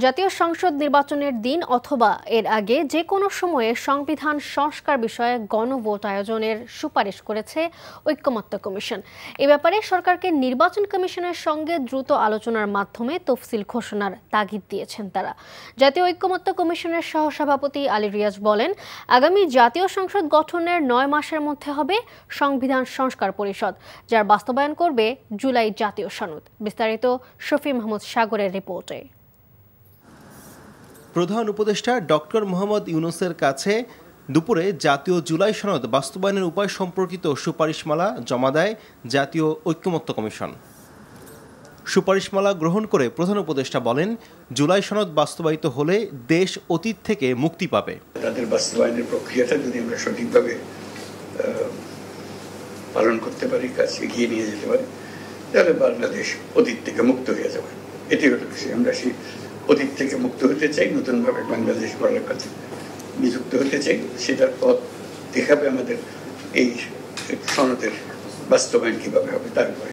জাতীয় সংসদ নির্বাচনের দিন অথবা এর আগে যে কোনো সময়ে সংবিধান সংস্কার বিষয়ে গণভোট আয়োজনের সুপারিশ করেছে ঐকমত্য কমিশন। এ ব্যাপারে সরকারকে নির্বাচন কমিশনের সঙ্গে দ্রুত আলোচনার মাধ্যমে তফসিল ঘোষণার তাগিদ দিয়েছেন তারা। জাতীয় ঐকমত্য কমিশনের সহসভাপতি আলী রিয়াজ বলেন, আগামী জাতীয় সংসদ গঠনের 9 মাসের মধ্যে হবে সংবিধান সংস্কার পরিষদ, যার বাস্তবায়ন করবে জুলাই জাতীয় সনদ। বিস্তারিত শফি মাহমুদ সাগরের রিপোর্টে। প্রধান উপদেষ্টা ডক্টর মোহাম্মদ ইউনূসের কাছে দুপুরে জাতীয় জুলাই সনদ বাস্তবায়নের উপায় সম্পর্কিত সুপারিশমালা জমা দেয় জাতীয় ঐকমত্য কমিশন। সুপারিশমালা গ্রহণ করে প্রধান উপদেষ্টা বলেন, জুলাই সনদ বাস্তবায়িত হলে দেশ অতীত থেকে মুক্তি পাবে। তাদের বাস্তবায়নের প্রক্রিয়াটা যদি আমরা সঠিকভাবে পালন করতে পারি, কাজ এগিয়ে নিয়ে যেতে পারি, তাহলে বাংলাদেশ অতীত থেকে মুক্ত হয়ে যাবে। এটি হলো আমরা সেই অতীত থেকে মুক্ত হতে চাই, নতুনভাবে বাংলাদেশ গড়ার কাছে নিযুক্ত হতে চাই। সেটার পথ দেখাবে আমাদের এই সনদের বাস্তবায়ন কিভাবে হবে তার উপরে।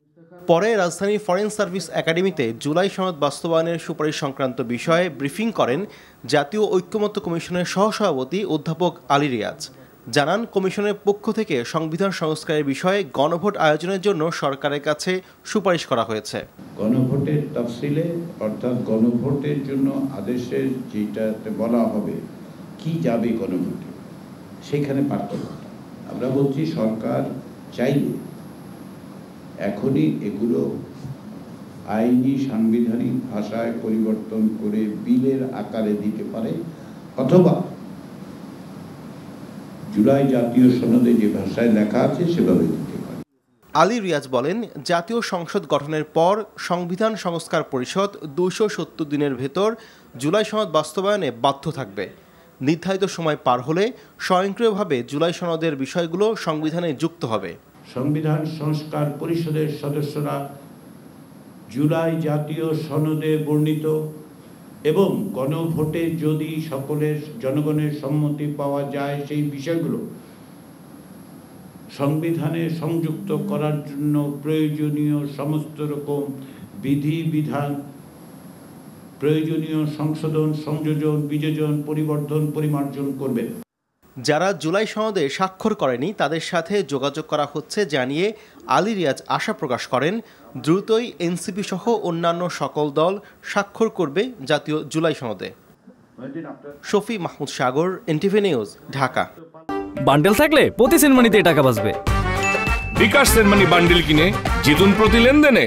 পরে রাজধানীর ফরেন সার্ভিস একাডেমিতে জুলাই সনদ বাস্তবায়নের সুপারিশ সংক্রান্ত বিষয়ে ব্রিফিং করেন জাতীয় ঐকমত্য কমিশনের সহসভাপতি অধ্যাপক আলী রিয়াজ। জানান, কমিশনের পক্ষ থেকে সংবিধান সংস্কারের বিষয়ে গণভোট আয়োজনের জন্য সরকারের কাছে সুপারিশ করা হয়েছে। গণভোটের তফসিলে অর্থাৎ গণভোটের জন্য আদেশের যেটাতে বলা হবে কি যাবে গণভোটে, সেখানে পার্থক্য আমরা বলছি সরকার চাইলে এখনই এগুলো আইনি সাংবিধানিক ভাষায় পরিবর্তন করে বিলের আকারে দিতে পারে, অথবা জুলাই জাতীয় সনদে যে ভাষায় লেখা আছে সেভাবে দিতে পারে। আলী রিয়াজ বলেন, জাতীয় সংসদ গঠনের পর সংবিধান সংস্কার পরিষদ 270 দিনের ভেতর জুলাই সনদ বাস্তবায়নে বাধ্য থাকবে। নির্ধারিত সময় পার হলে স্বয়ংক্রিয়ভাবে জুলাই সনদের বিষয়গুলো সংবিধানে যুক্ত হবে। সংবিধান সংস্কার পরিষদের সদস্যরা জুলাই জাতীয় সনদে বর্ণিত এবং গণভোটে যদি সকলের জনগণের সম্মতি পাওয়া যায় সেই বিষয়গুলো সংবিধানে সংযুক্ত করার জন্য প্রয়োজনীয় সমস্ত রকম বিধিবিধান, প্রয়োজনীয় সংশোধন, সংযোজন, বিযোজন, পরিবর্তন, পরিমার্জন করবেন। যারা জুলাই সনদে স্বাক্ষর করেনি তাদের সাথে যোগাযোগ করা হচ্ছে জানিয়ে আলী রিয়াজ আশা প্রকাশ করেন, দ্রুতই এনসিপি সহ অন্যান্য সকল দল স্বাক্ষর করবে জাতীয় জুলাই সনদে। শফি মাহমুদ সাগর, এনটিভি নিউজ, ঢাকা। বান্ডেল থাকলে প্রতি সেনমানিতে টাকা বাঁচবে। বিকাশ সেনমানি বান্ডেল কিনে জিতুন প্রতি লেনদেনে।